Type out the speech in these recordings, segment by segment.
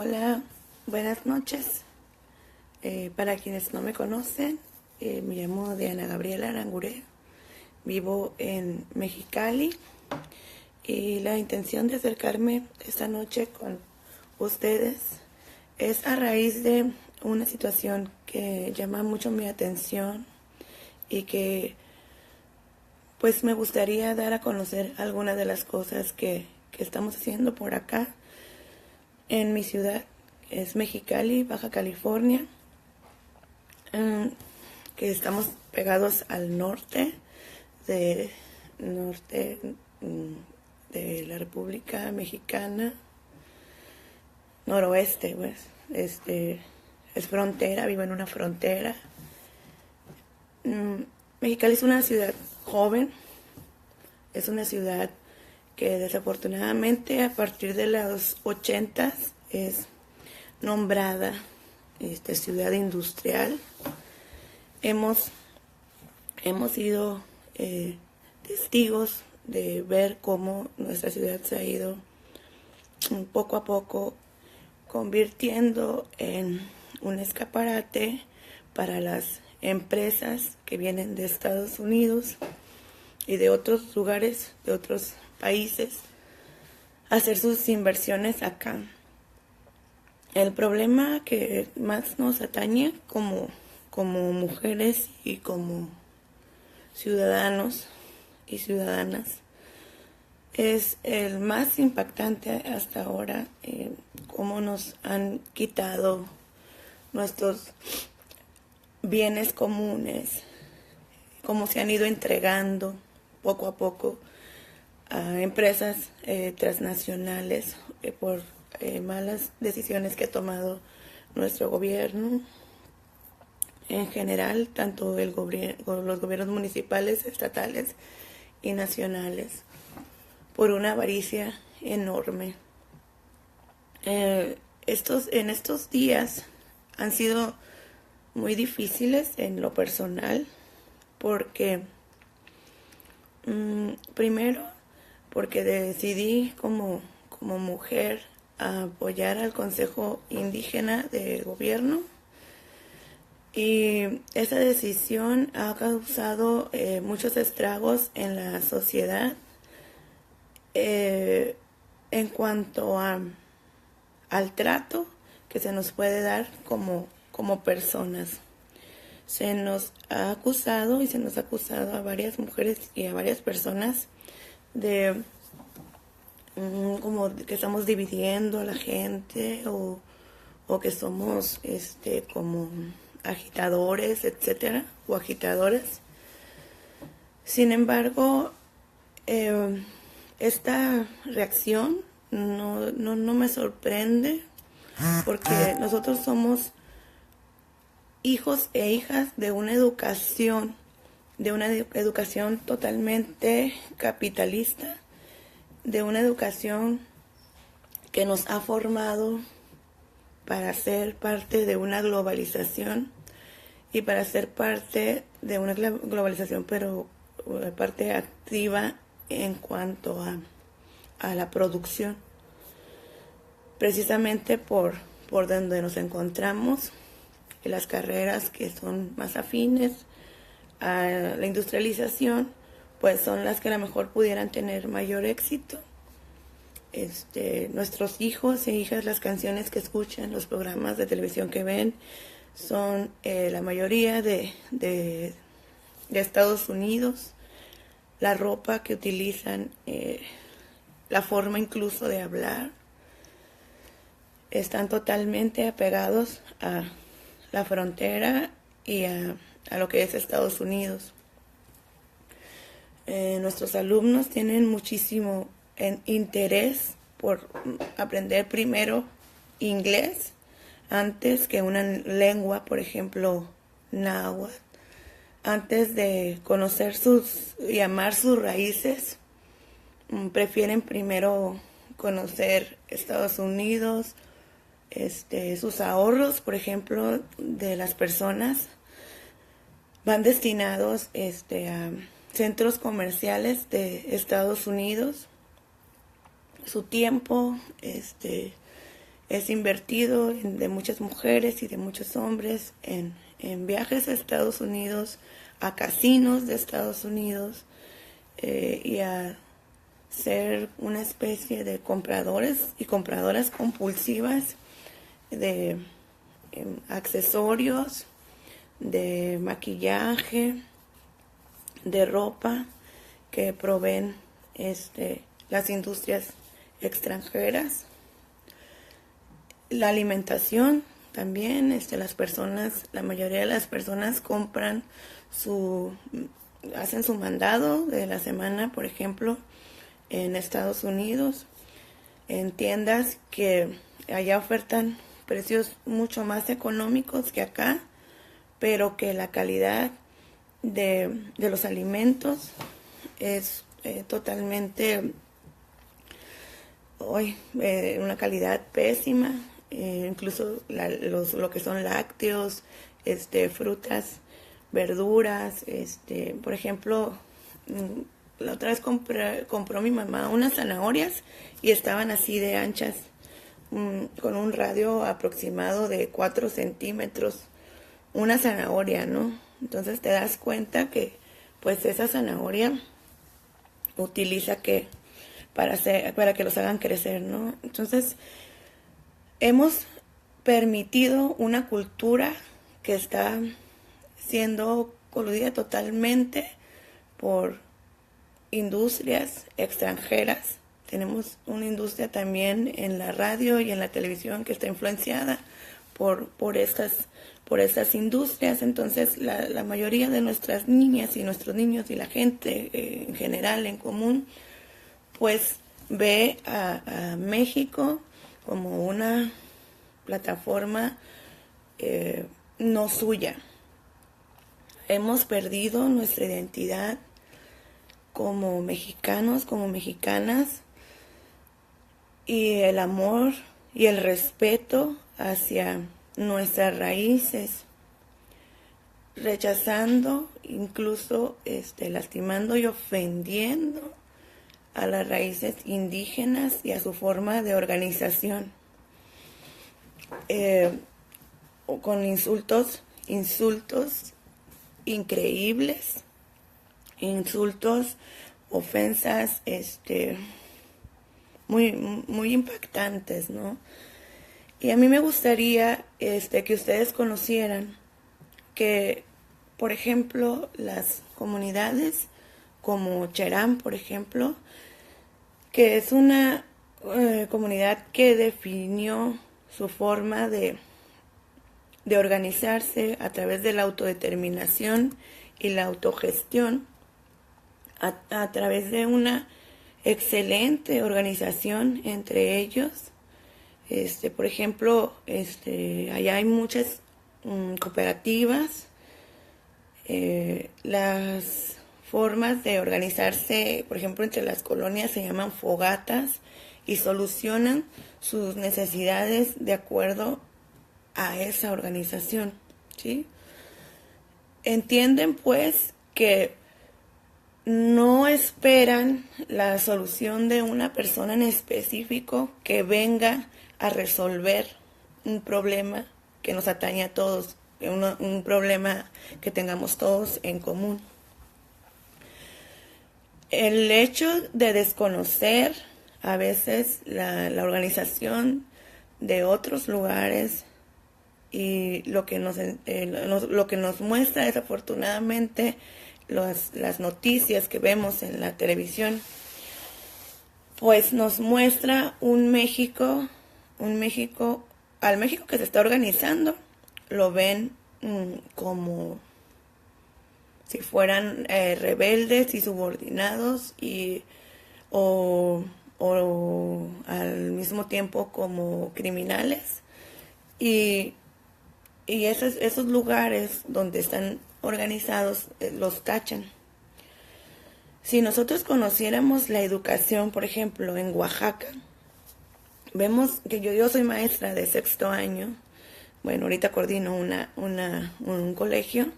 Hola, buenas noches. Para quienes no me conocen, me llamo Diana Gabriela Arangure, vivo en Mexicali y la intención de acercarme esta noche con ustedes es a raíz de una situación que llama mucho mi atención y que pues me gustaría dar a conocer algunas de las cosas que estamos haciendo por acá en mi ciudad. Es Mexicali, Baja California, que estamos pegados al norte de la República Mexicana, noroeste, pues, es frontera, vivo en una frontera. Mexicali es una ciudad joven, es una ciudad que desafortunadamente a partir de los 80 es nombrada ciudad industrial. Hemos sido testigos de ver cómo nuestra ciudad se ha ido poco a poco convirtiendo en un escaparate para las empresas que vienen de Estados Unidos y de otros lugares, de otros países, a hacer sus inversiones acá. El problema que más nos atañe como mujeres y como ciudadanos y ciudadanas es el más impactante hasta ahora, cómo nos han quitado nuestros bienes comunes, cómo se han ido entregando poco a poco a empresas transnacionales por malas decisiones que ha tomado nuestro gobierno en general, tanto los gobiernos municipales, estatales y nacionales, por una avaricia enorme. En estos días han sido muy difíciles en lo personal porque primero porque decidí como mujer a apoyar al Consejo Indígena de Gobierno, y esa decisión ha causado muchos estragos en la sociedad en cuanto al trato que se nos puede dar como personas. Se nos ha acusado a varias mujeres y a varias personas de como que estamos dividiendo a la gente o que somos como agitadores, etcétera, o agitadoras. Sin embargo, esta reacción no me sorprende, porque nosotros somos hijos e hijas de una educación totalmente capitalista, de una educación que nos ha formado para ser parte de una globalización y para ser parte de una globalización, pero parte activa en cuanto a la producción. Precisamente por donde nos encontramos, en las carreras que son más afines a la industrialización, pues son las que a lo mejor pudieran tener mayor éxito. Nuestros hijos e hijas, las canciones que escuchan, los programas de televisión que ven, son la mayoría de Estados Unidos. La ropa que utilizan, la forma incluso de hablar, están totalmente apegados a la frontera y a lo que es Estados Unidos. Nuestros alumnos tienen muchísimo interés por aprender primero inglés antes que una lengua, por ejemplo, náhuatl. Antes de conocer y amar sus raíces, prefieren primero conocer Estados Unidos, sus ahorros, por ejemplo, de las personas van destinados a centros comerciales de Estados Unidos. Su tiempo es invertido de muchas mujeres y de muchos hombres en viajes a Estados Unidos, a casinos de Estados Unidos, y a ser una especie de compradores y compradoras compulsivas de accesorios, de maquillaje, de ropa que proveen las industrias extranjeras. La alimentación también, la mayoría de las personas hacen su mandado de la semana, por ejemplo, en Estados Unidos, en tiendas que allá ofertan precios mucho más económicos que acá, pero que la calidad de los alimentos es totalmente una calidad pésima, incluso lo que son lácteos, frutas, verduras, por ejemplo, la otra vez compró mi mamá unas zanahorias y estaban así de anchas, con un radio aproximado de 4 centímetros, una zanahoria, ¿no? Entonces te das cuenta que pues esa zanahoria utiliza para que los hagan crecer, ¿no? Entonces hemos permitido una cultura que está siendo coludida totalmente por industrias extranjeras. Tenemos una industria también en la radio y en la televisión que está influenciada por estas industrias. Entonces la mayoría de nuestras niñas y nuestros niños y la gente en general, en común, pues ve a México como una plataforma no suya. Hemos perdido nuestra identidad como mexicanos, como mexicanas, y el amor y el respeto hacia nuestras raíces, rechazando, incluso lastimando y ofendiendo a las raíces indígenas y a su forma de organización, con insultos increíbles, ofensas muy impactantes, ¿no? Y a mí me gustaría que ustedes conocieran que, por ejemplo, las comunidades como Cherán, por ejemplo, que es una comunidad que definió su forma de organizarse a través de la autodeterminación y la autogestión, a través de una excelente organización entre ellos. Por ejemplo, allá hay muchas cooperativas. Las formas de organizarse, por ejemplo, entre las colonias se llaman fogatas y solucionan sus necesidades de acuerdo a esa organización, ¿sí? Entienden, pues, que no esperan la solución de una persona en específico que venga a resolver un problema que nos atañe a todos, un problema que tengamos todos en común. El hecho de desconocer a veces la organización de otros lugares y lo que nos muestra desafortunadamente las noticias que vemos en la televisión, pues nos muestra al México que se está organizando, lo ven como si fueran rebeldes y subordinados o al mismo tiempo como criminales, y esos lugares donde están organizados los tachan. Si nosotros conociéramos la educación, por ejemplo, en Oaxaca, vemos que yo soy maestra de 6º año, bueno, ahorita coordino un colegio,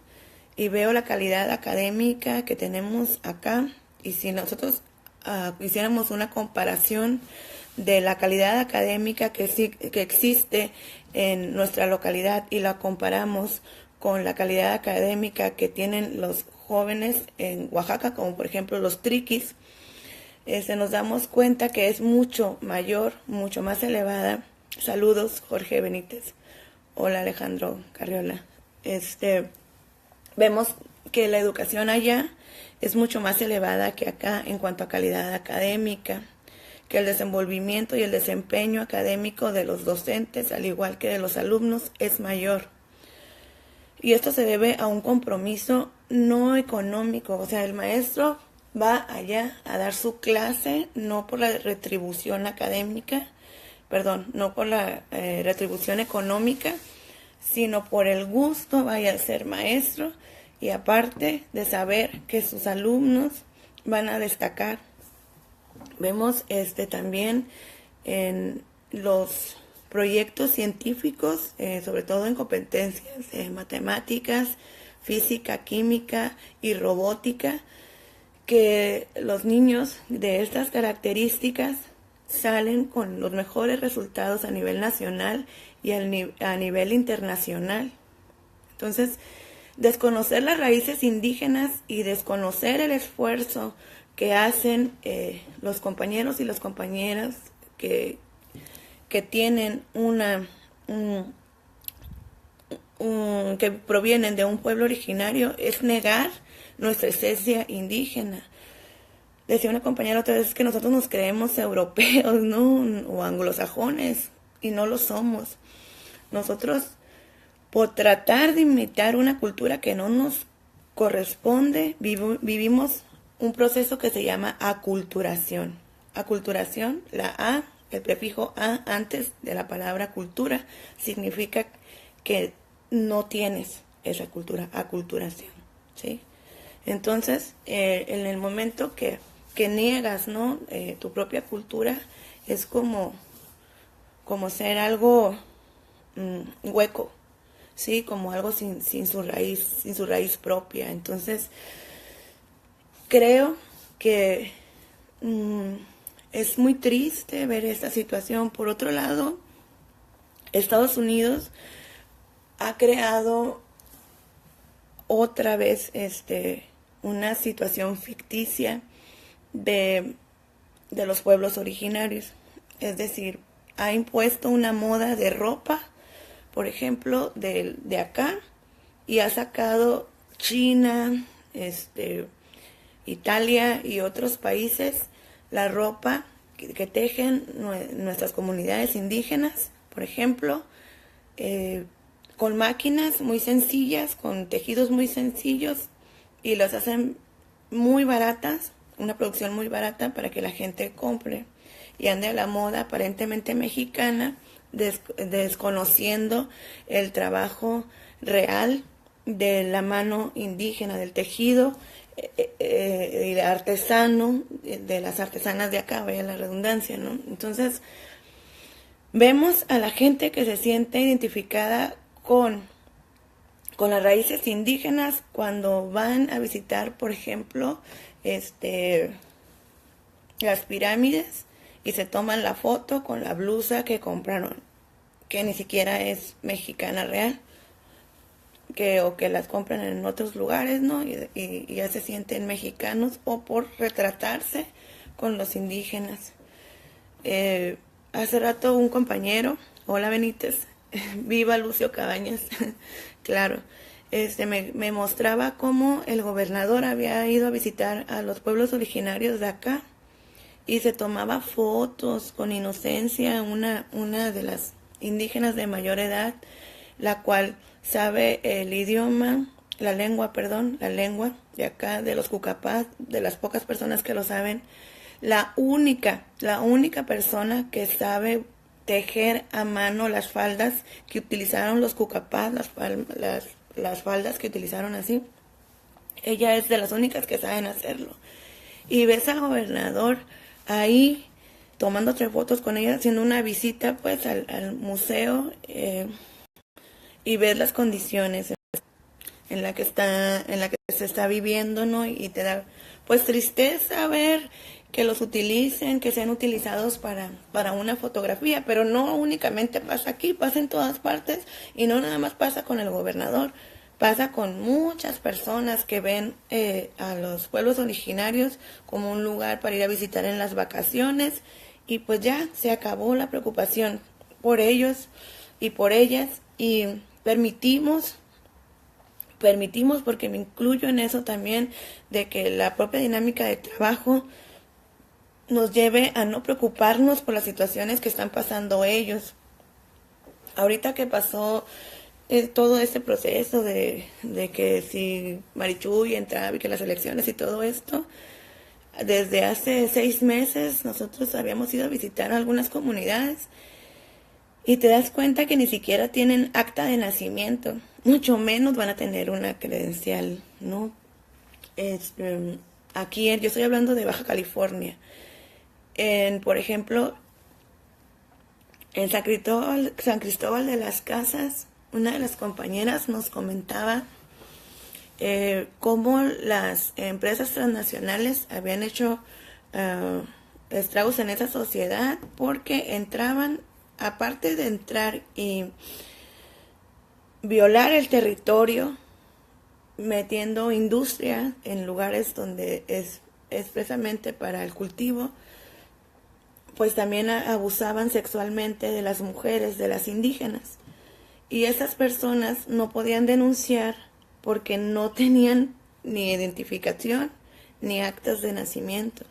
y veo la calidad académica que tenemos acá, y si nosotros hiciéramos una comparación de la calidad académica que existe en nuestra localidad y la comparamos con la calidad académica que tienen los jóvenes en Oaxaca, como por ejemplo los triquis, nos damos cuenta que es mucho mayor, mucho más elevada. Saludos, Jorge Benítez. Hola, Alejandro Carriola. Vemos que la educación allá es mucho más elevada que acá en cuanto a calidad académica, que el desenvolvimiento y el desempeño académico de los docentes, al igual que de los alumnos, es mayor. Y esto se debe a un compromiso no económico, o sea, el maestro va allá a dar su clase no por la retribución académica, no por la retribución económica, sino por el gusto vaya a ser maestro y aparte de saber que sus alumnos van a destacar. Vemos también en los proyectos científicos, sobre todo en competencias matemáticas, física, química y robótica, que los niños de estas características salen con los mejores resultados a nivel nacional y a nivel internacional. Entonces, desconocer las raíces indígenas y desconocer el esfuerzo que hacen los compañeros y las compañeras que tienen que provienen de un pueblo originario es negar nuestra esencia indígena. Decía una compañera otra vez que nosotros nos creemos europeos, ¿no? O anglosajones, y no lo somos. Nosotros, por tratar de imitar una cultura que no nos corresponde, vivimos un proceso que se llama aculturación. Aculturación, la A, el prefijo A antes de la palabra cultura, significa que no tienes esa cultura, aculturación, ¿sí? Entonces, en el momento que niegas, ¿no? Tu propia cultura, es como ser algo hueco, ¿sí? Como algo sin su raíz propia. Entonces, creo que es muy triste ver esta situación. Por otro lado, Estados Unidos ha creado otra vez una situación ficticia de los pueblos originarios. Es decir, ha impuesto una moda de ropa, por ejemplo, de acá, y ha sacado China, Italia y otros países la ropa que tejen nuestras comunidades indígenas, por ejemplo, con máquinas muy sencillas, con tejidos muy sencillos, y las hacen muy baratas, una producción muy barata para que la gente compre y ande a la moda aparentemente mexicana, desconociendo el trabajo real de la mano indígena, del tejido y el artesano, de las artesanas de acá, vaya la redundancia, ¿no? Entonces, vemos a la gente que se siente identificada con las raíces indígenas cuando van a visitar, por ejemplo, las pirámides y se toman la foto con la blusa que compraron, que ni siquiera es mexicana real, o que las compran en otros lugares, ¿no? Y ya se sienten mexicanos, o por retratarse con los indígenas. Hace rato un compañero, hola Benítez, viva Lucio Cabañas, claro, me mostraba cómo el gobernador había ido a visitar a los pueblos originarios de acá y se tomaba fotos con inocencia, una de las indígenas de mayor edad, la cual sabe el idioma, la lengua de acá, de los cucapás, de las pocas personas que lo saben, la única persona que sabe tejer a mano las faldas que utilizaron los cucapás, las faldas que utilizaron así. Ella es de las únicas que saben hacerlo. Y ves al gobernador ahí tomando 3 fotos con ella, haciendo una visita pues al museo, y ves las condiciones en la que se está viviendo, ¿no? Y te da pues tristeza ver que los utilicen, que sean utilizados para una fotografía, pero no únicamente pasa aquí, pasa en todas partes y no nada más pasa con el gobernador, pasa con muchas personas que ven a los pueblos originarios como un lugar para ir a visitar en las vacaciones y pues ya se acabó la preocupación por ellos y por ellas y permitimos, porque me incluyo en eso también, de que la propia dinámica de trabajo nos lleve a no preocuparnos por las situaciones que están pasando ellos. Ahorita que pasó todo este proceso de que si Marichuy entraba y que las elecciones y todo esto, desde hace 6 meses nosotros habíamos ido a visitar algunas comunidades y te das cuenta que ni siquiera tienen acta de nacimiento, mucho menos van a tener una credencial, ¿no? Aquí yo estoy hablando de Baja California. Por ejemplo, en San Cristóbal de las Casas, una de las compañeras nos comentaba cómo las empresas transnacionales habían hecho estragos en esa sociedad porque entraban, aparte de entrar y violar el territorio, metiendo industria en lugares donde es expresamente para el cultivo, pues también abusaban sexualmente de las mujeres, de las indígenas. Y esas personas no podían denunciar porque no tenían ni identificación ni actas de nacimiento.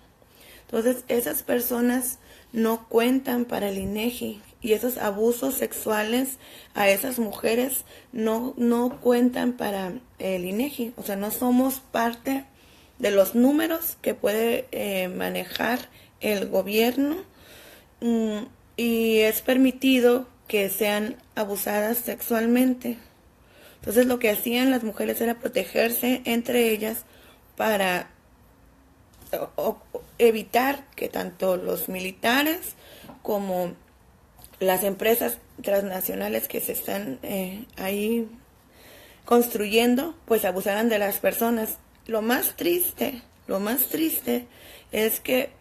Entonces, esas personas no cuentan para el INEGI y esos abusos sexuales a esas mujeres no cuentan para el INEGI. O sea, no somos parte de los números que puede manejar el gobierno. Y es permitido que sean abusadas sexualmente. Entonces lo que hacían las mujeres era protegerse entre ellas para evitar que tanto los militares como las empresas transnacionales que se están ahí construyendo, pues abusaran de las personas. Lo más triste es que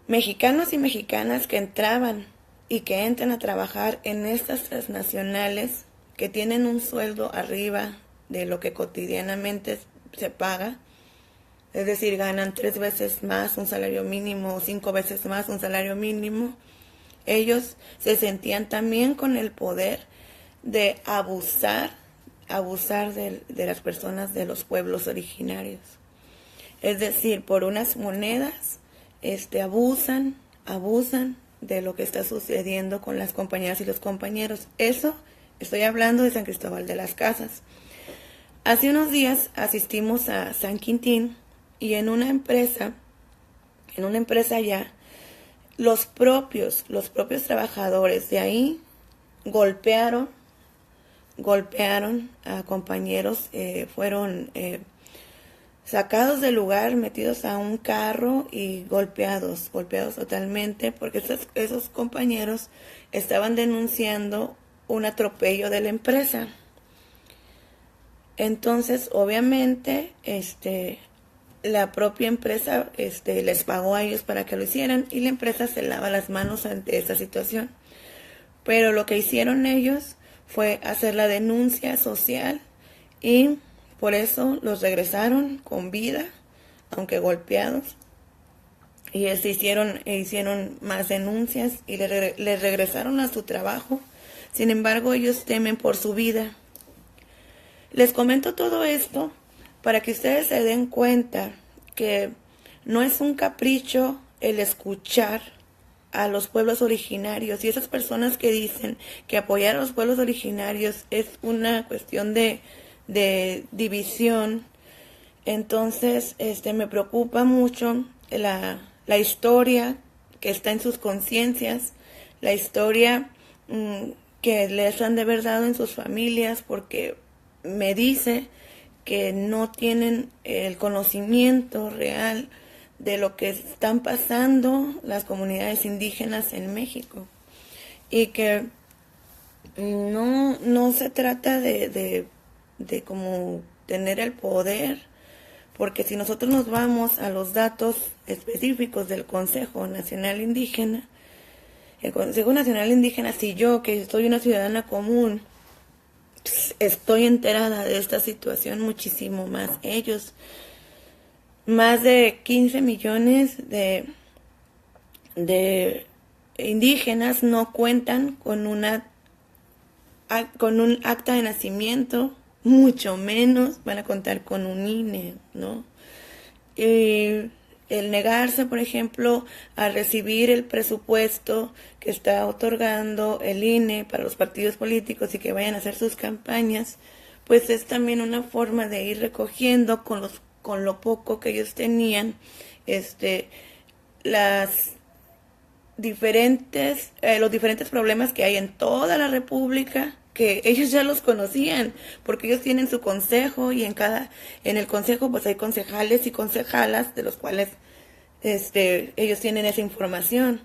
mexicanos y mexicanas que entraban y que entran a trabajar en estas transnacionales que tienen un sueldo arriba de lo que cotidianamente se paga, es decir, ganan 3 veces más un salario mínimo o 5 veces más un salario mínimo, ellos se sentían también con el poder de abusar de las personas de los pueblos originarios. Es decir, por unas monedas abusan de lo que está sucediendo con las compañeras y los compañeros. Eso estoy hablando de San Cristóbal de las Casas. Hace unos días asistimos a San Quintín y en una empresa allá, los propios trabajadores de ahí golpearon a compañeros, fueron sacados del lugar, metidos a un carro y golpeados totalmente, porque esos compañeros estaban denunciando un atropello de la empresa. Entonces, obviamente, la propia empresa les pagó a ellos para que lo hicieran y la empresa se lava las manos ante esta situación. Pero lo que hicieron ellos fue hacer la denuncia social y por eso los regresaron con vida, aunque golpeados, y hicieron más denuncias y les regresaron a su trabajo. Sin embargo, ellos temen por su vida. Les comento todo esto para que ustedes se den cuenta que no es un capricho el escuchar a los pueblos originarios y esas personas que dicen que apoyar a los pueblos originarios es una cuestión de división. Entonces me preocupa mucho la historia que está en sus conciencias, la historia que les han de haber dado en sus familias, porque me dice que no tienen el conocimiento real de lo que están pasando las comunidades indígenas en México y que no se trata de como tener el poder, porque si nosotros nos vamos a los datos específicos del Consejo Nacional Indígena, el Consejo Nacional Indígena, si yo, que soy una ciudadana común, estoy enterada de esta situación, muchísimo más ellos. Más de 15 millones de indígenas no cuentan con un acta de nacimiento, mucho menos van a contar con un INE, ¿no? Y el negarse, por ejemplo, a recibir el presupuesto que está otorgando el INE para los partidos políticos y que vayan a hacer sus campañas, pues es también una forma de ir recogiendo con lo poco que ellos tenían, los diferentes problemas que hay en toda la República, que ellos ya los conocían, porque ellos tienen su consejo y en el consejo pues hay concejales y concejalas de los cuales ellos tienen esa información,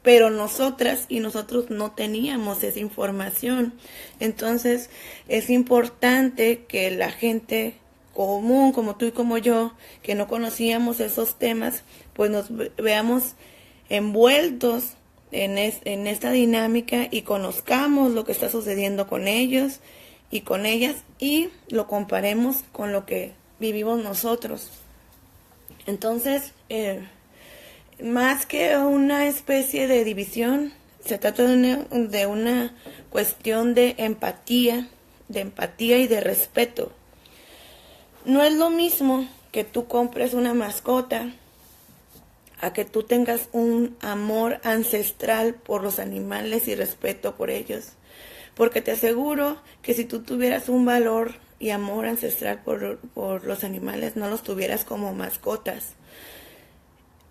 pero nosotras y nosotros no teníamos esa información. Entonces es importante que la gente común, como tú y como yo, que no conocíamos esos temas, pues nos veamos envueltos en esta dinámica y conozcamos lo que está sucediendo con ellos y con ellas y lo comparemos con lo que vivimos nosotros. Entonces, más que una especie de división, se trata de una cuestión de empatía y de respeto. No es lo mismo que tú compres una mascota a que tú tengas un amor ancestral por los animales y respeto por ellos. Porque te aseguro que si tú tuvieras un valor y amor ancestral por los animales, no los tuvieras como mascotas.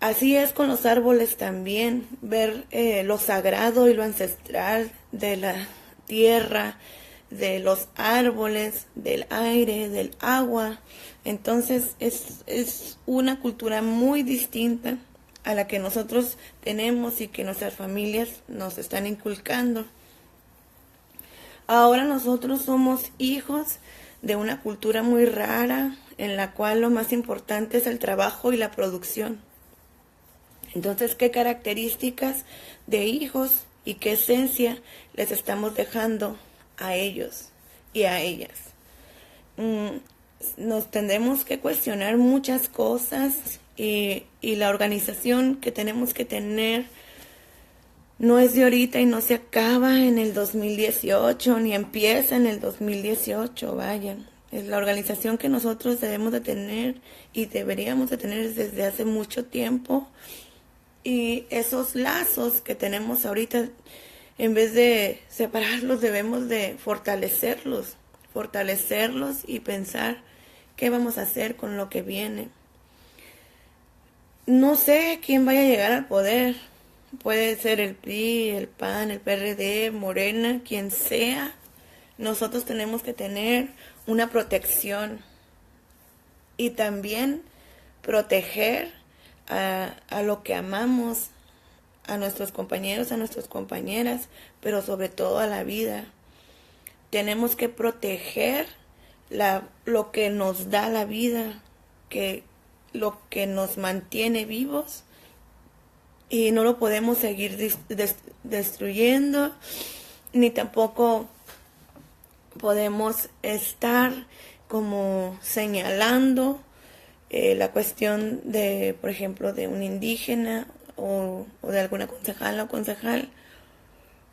Así es con los árboles también, ver lo sagrado y lo ancestral de la tierra, de los árboles, del aire, del agua. Entonces es una cultura muy distinta a la que nosotros tenemos y que nuestras familias nos están inculcando. Ahora nosotros somos hijos de una cultura muy rara en la cual lo más importante es el trabajo y la producción. Entonces, ¿qué características de hijos y qué esencia les estamos dejando a ellos y a ellas? Nos tendremos que cuestionar muchas cosas y la organización que tenemos que tener no es de ahorita y no se acaba en el 2018 ni empieza en el 2018, vayan. Es la organización que nosotros debemos de tener y deberíamos de tener desde hace mucho tiempo. Y esos lazos que tenemos ahorita, en vez de separarlos, debemos de fortalecerlos y pensar qué vamos a hacer con lo que viene. No sé quién vaya a llegar al poder. Puede ser el PRI, el PAN, el PRD, Morena, quien sea. Nosotros tenemos que tener una protección y también proteger a lo que amamos, a nuestros compañeros, a nuestras compañeras, pero sobre todo a la vida. Tenemos que proteger lo que nos da la vida, lo que nos mantiene vivos, y no lo podemos seguir destruyendo, ni tampoco podemos estar como señalando la cuestión de, por ejemplo, de un indígena o de alguna concejala o concejal,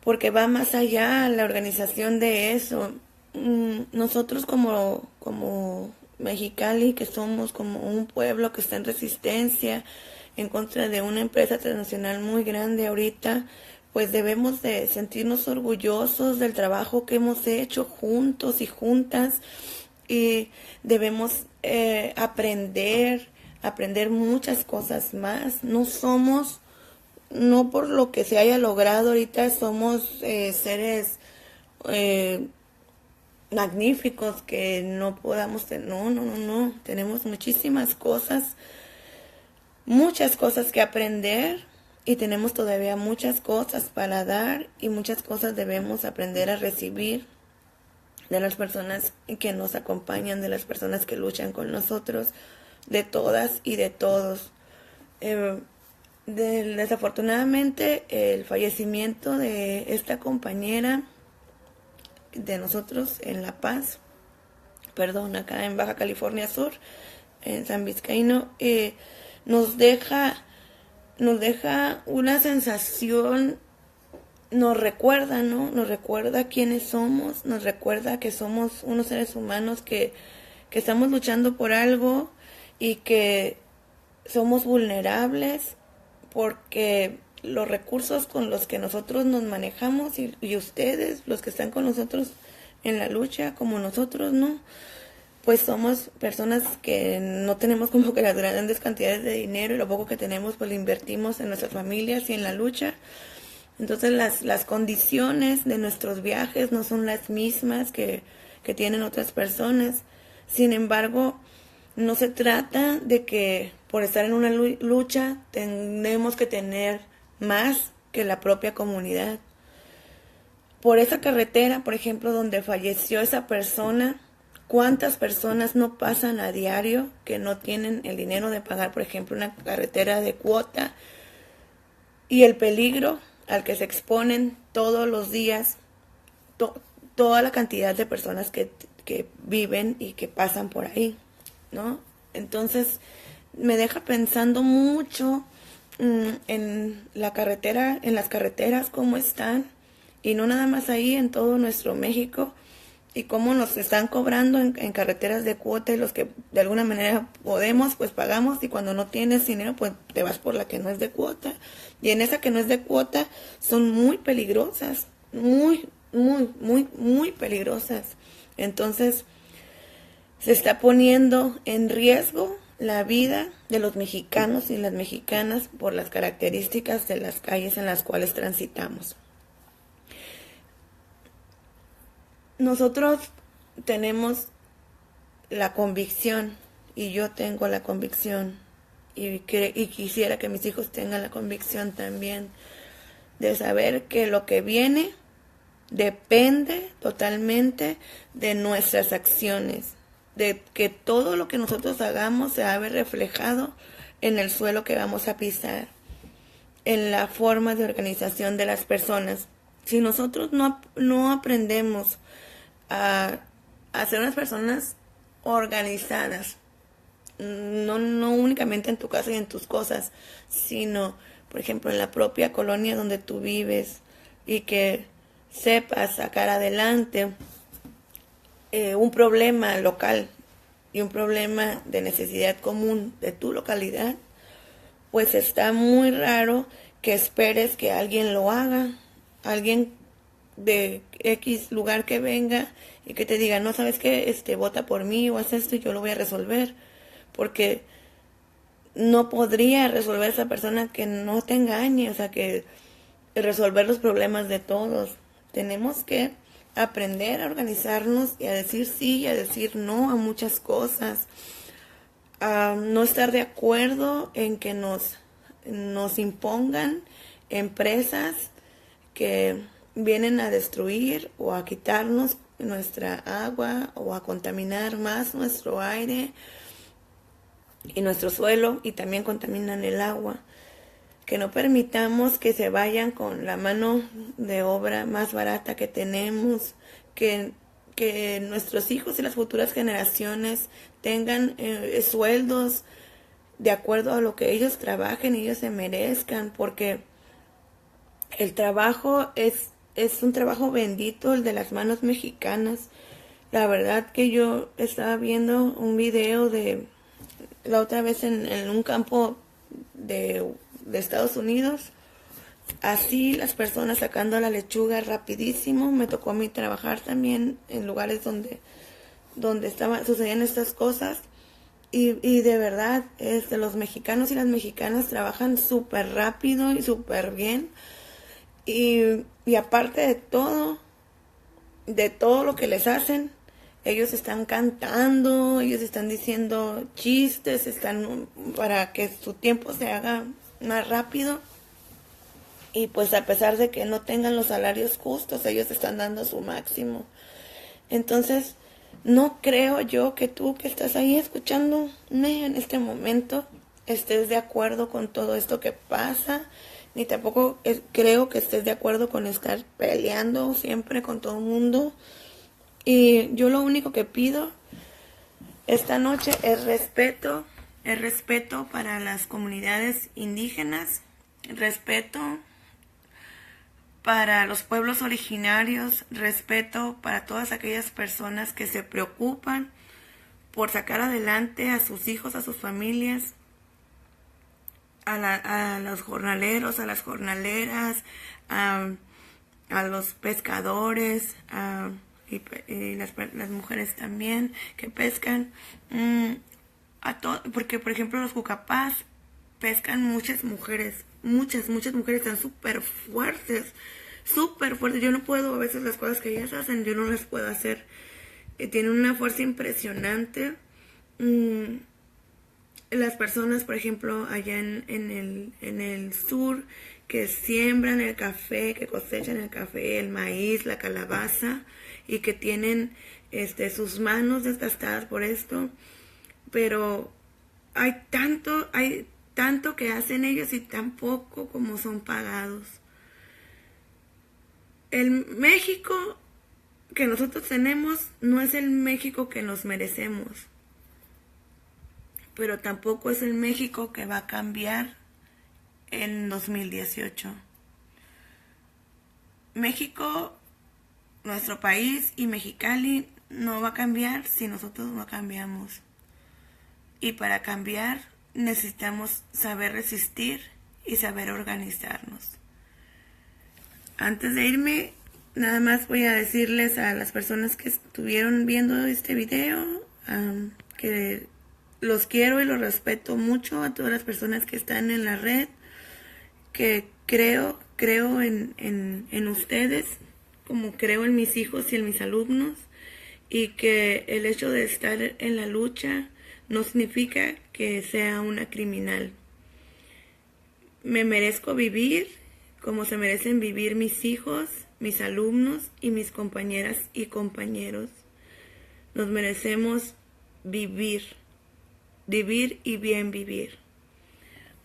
porque va más allá la organización de eso. Nosotros como Mexicali, que somos como un pueblo que está en resistencia en contra de una empresa transnacional muy grande ahorita, pues debemos de sentirnos orgullosos del trabajo que hemos hecho juntos y juntas, y debemos aprender muchas cosas más. No por lo que se haya logrado ahorita somos seres magníficos que no podamos tener. No, tenemos muchas cosas que aprender, y tenemos todavía muchas cosas para dar, y muchas cosas debemos aprender a recibir de las personas que nos acompañan, de las personas que luchan con nosotros. de todas y de todos. Desafortunadamente, el fallecimiento de esta compañera de nosotros en La Paz, acá en Baja California Sur, en San Vizcaíno, nos deja una sensación, nos recuerda, ¿no? Nos recuerda quiénes somos, nos recuerda que somos unos seres humanos que estamos luchando por algo y que somos vulnerables porque los recursos con los que nosotros nos manejamos y ustedes, los que están con nosotros en la lucha, como nosotros, ¿no? Pues somos personas que no tenemos como que las grandes cantidades de dinero y lo poco que tenemos pues lo invertimos en nuestras familias y en la lucha. Entonces las condiciones de nuestros viajes no son las mismas que tienen otras personas. Sin embargo, no se trata de que por estar en una lucha tenemos que tener más que la propia comunidad. Por esa carretera, por ejemplo, donde falleció esa persona, ¿cuántas personas no pasan a diario que no tienen el dinero de pagar, por ejemplo, una carretera de cuota? Y el peligro al que se exponen todos los días toda la cantidad de personas que viven y que pasan por ahí, ¿no? Entonces me deja pensando mucho en la carretera, en las carreteras, cómo están, y no nada más ahí, en todo nuestro México, y cómo nos están cobrando en carreteras de cuota, y los que de alguna manera podemos, pues pagamos, y cuando no tienes dinero, pues te vas por la que no es de cuota, y en esa que no es de cuota son muy peligrosas, muy peligrosas. Entonces se está poniendo en riesgo la vida de los mexicanos y las mexicanas por las características de las calles en las cuales transitamos. Nosotros tenemos la convicción, y yo tengo la convicción, y quisiera que mis hijos tengan la convicción también, de saber que lo que viene depende totalmente de nuestras acciones, de que todo lo que nosotros hagamos se va a ver reflejado en el suelo que vamos a pisar, en la forma de organización de las personas. Si nosotros no aprendemos a ser unas personas organizadas, no únicamente en tu casa y en tus cosas, sino, por ejemplo, en la propia colonia donde tú vives, y que sepas sacar adelante un problema local y un problema de necesidad común de tu localidad, pues está muy raro que esperes que alguien lo haga, alguien de X lugar que venga y que te diga, no, ¿sabes qué? Vota por mí o haz esto y yo lo voy a resolver, porque no podría resolver esa persona que no te engañe, o sea, que resolver los problemas de todos. Tenemos que aprender a organizarnos y a decir sí y a decir no a muchas cosas, a no estar de acuerdo en que nos impongan empresas que vienen a destruir o a quitarnos nuestra agua o a contaminar más nuestro aire y nuestro suelo, y también contaminan el agua. Que no permitamos que se vayan con la mano de obra más barata que tenemos, que nuestros hijos y las futuras generaciones tengan sueldos de acuerdo a lo que ellos trabajen y ellos se merezcan, porque el trabajo es un trabajo bendito, el de las manos mexicanas. La verdad que yo estaba viendo un video de la otra vez en un campo de Estados Unidos, así las personas sacando la lechuga rapidísimo. Me tocó a mí trabajar también en lugares donde sucedían estas cosas, y de verdad los mexicanos y las mexicanas trabajan súper rápido y súper bien, y aparte de todo lo que les hacen, ellos están cantando, ellos están diciendo chistes, están para que su tiempo se haga más rápido, y pues a pesar de que no tengan los salarios justos, ellos están dando su máximo. Entonces No creo yo que tú que estás ahí escuchándome en este momento estés de acuerdo con todo esto que pasa, ni tampoco creo que estés de acuerdo con estar peleando siempre con todo el mundo. Y yo lo único que pido esta noche es respeto para las comunidades indígenas, respeto para los pueblos originarios, respeto para todas aquellas personas que se preocupan por sacar adelante a sus hijos, a sus familias, a los jornaleros, a las jornaleras, a los pescadores, y las mujeres también que pescan, porque por ejemplo los cucapás pescan muchas mujeres están súper fuertes, yo no puedo, a veces las cosas que ellas hacen yo no las puedo hacer. Tienen una fuerza impresionante. Las personas, por ejemplo, allá en el sur, que siembran el café, que cosechan el café, el maíz, la calabaza, y que tienen sus manos desgastadas por esto, pero hay tanto que hacen ellos y tan poco como son pagados. El México que nosotros tenemos no es el México que nos merecemos, pero tampoco es el México que va a cambiar en 2018. México, nuestro país y Mexicali no va a cambiar si nosotros no cambiamos. Y para cambiar necesitamos saber resistir y saber organizarnos. Antes de irme, nada más voy a decirles a las personas que estuvieron viendo este video que los quiero y los respeto mucho, a todas las personas que están en la red, que creo en ustedes, como creo en mis hijos y en mis alumnos, y que el hecho de estar en la lucha no significa que sea una criminal. Me merezco vivir como se merecen vivir mis hijos, mis alumnos y mis compañeras y compañeros. Nos merecemos vivir y bien vivir.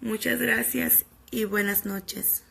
Muchas gracias y buenas noches.